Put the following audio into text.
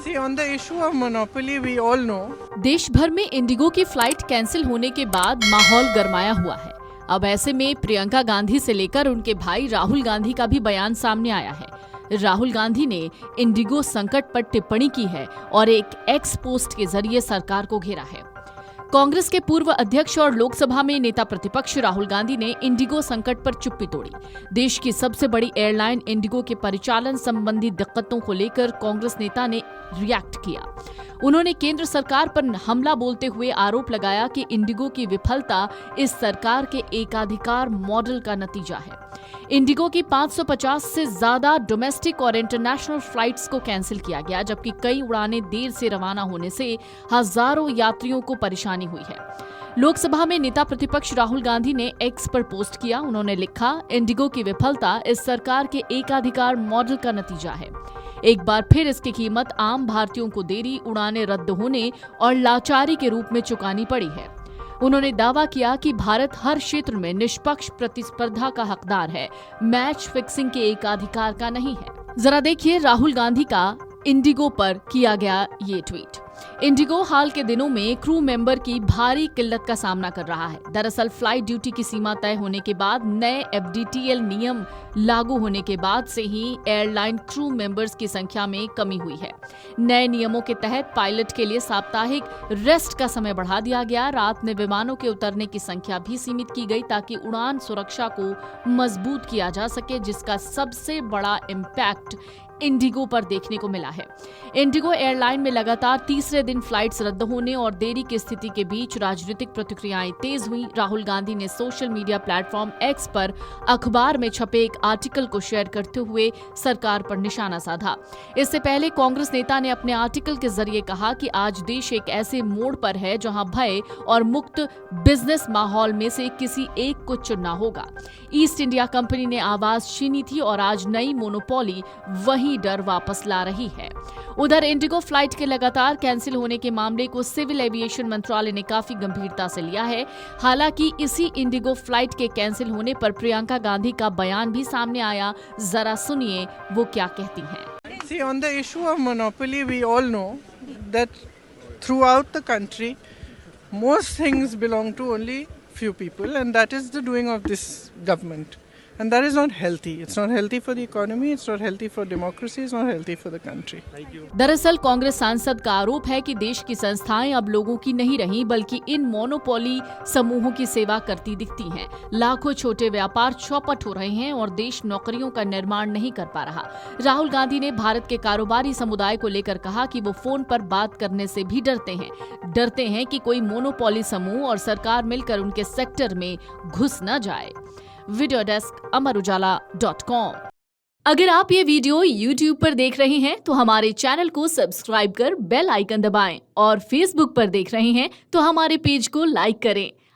See, on the issue of monopoly, we all know. देश भर में इंडिगो की फ्लाइट कैंसिल होने के बाद माहौल गरमाया हुआ है। अब ऐसे में प्रियंका गांधी से लेकर उनके भाई राहुल गांधी का भी बयान सामने आया है। राहुल गांधी ने इंडिगो संकट पर टिप्पणी की है और एक एक्स पोस्ट के जरिए सरकार को घेरा है। कांग्रेस के पूर्व अध्यक्ष और लोकसभा में नेता प्रतिपक्ष राहुल गांधी ने इंडिगो संकट पर चुप्पी तोड़ी। देश की सबसे बड़ी एयरलाइन इंडिगो के परिचालन संबंधी दिक्कतों को लेकर कांग्रेस नेता ने रिएक्ट किया। उन्होंने केंद्र सरकार पर हमला बोलते हुए आरोप लगाया कि इंडिगो की विफलता इस सरकार के एकाधिकार मॉडल का नतीजा है। इंडिगो की 550 से ज्यादा डोमेस्टिक और इंटरनेशनल फ्लाइट्स को कैंसिल किया गया, जबकि कई उड़ानें देर से रवाना होने से हजारों यात्रियों को परेशानी हुई है। लोकसभा में नेता प्रतिपक्ष राहुल गांधी ने एक्स पर पोस्ट किया। उन्होंने लिखा, इंडिगो की विफलता इस सरकार के एकाधिकार मॉडल का नतीजा है। एक बार फिर इसकी कीमत आम भारतीयों को देरी, उड़ानें रद्द होने और लाचारी के रूप में चुकानी पड़ी है। उन्होंने दावा किया कि भारत हर क्षेत्र में निष्पक्ष प्रतिस्पर्धा का हकदार है, मैच फिक्सिंग के एकाधिकार का नहीं है। जरा देखिए राहुल गांधी का इंडिगो पर किया गया ये ट्वीट। इंडिगो हाल के दिनों में क्रू मेंबर की भारी किल्लत का सामना कर रहा है। दरअसल फ्लाइट ड्यूटी की सीमा तय होने के बाद नए FDTL नियम लागू होने के बाद से ही एयरलाइन क्रू मेंबर्स की संख्या में कमी हुई है। नए नियमों के तहत पायलट के लिए साप्ताहिक रेस्ट का समय बढ़ा दिया गया। रात में विमानों के उतरने की संख्या भी सीमित की गई ताकि उड़ान सुरक्षा को मजबूत किया जा सके, जिसका सबसे बड़ा इम्पैक्ट इंडिगो पर देखने को मिला है। इंडिगो एयरलाइन में लगातार तीसरे दिन फ्लाइट्स रद्द होने और देरी की स्थिति के बीच राजनीतिक प्रतिक्रियाएं तेज हुई। राहुल गांधी ने सोशल मीडिया प्लेटफॉर्म एक्स पर अखबार में छपे एक आर्टिकल को शेयर करते हुए सरकार पर निशाना साधा। इससे पहले कांग्रेस नेता ने अपने आर्टिकल के जरिए कहा कि आज देश एक ऐसे मोड़ पर है जहां भय और मुक्त बिजनेस माहौल में से किसी एक को चुनना होगा। ईस्ट इंडिया कंपनी ने आवाज छीनी थी और आज नई मोनोपोली वही डर वापस ला रही है। उधर इंडिगो फ्लाइट के लगातार कैंसिल होने के मामले को सिविल एविएशन मंत्रालय ने काफी गंभीरता से लिया है। हालांकि इसी इंडिगो फ्लाइट के कैंसिल होने पर प्रियंका गांधी का बयान भी सामने आया। जरा सुनिए वो क्या कहती हैं। See, on the issue of monopoly, we all know that throughout the country, most things belong to only few people, and that is the doing of this government. And that is not healthy. It's not healthy for the economy, it's not healthy for democracy, it's not healthy for the country. दरअसल कांग्रेस सांसद का आरोप है कि देश की संस्थाएं अब लोगों की नहीं रही, बल्कि इन मोनोपोली समूहों की सेवा करती दिखती हैं। लाखों छोटे व्यापार चौपट हो रहे हैं और देश नौकरियों का निर्माण नहीं कर पा रहा। राहुल गांधी ने भारत के कारोबारी समुदाय को लेकर कहा कि वो फोन पर बात करने से भी डरते हैं कि कोई मोनोपोली समूह और सरकार मिलकर उनके सेक्टर में घुस न जाए। वीडियो डेस्क अमरउजाला.com। अगर आप ये वीडियो YouTube पर देख रहे हैं तो हमारे चैनल को सब्सक्राइब कर बेल आइकन दबाएं और Facebook पर देख रहे हैं तो हमारे पेज को लाइक करें।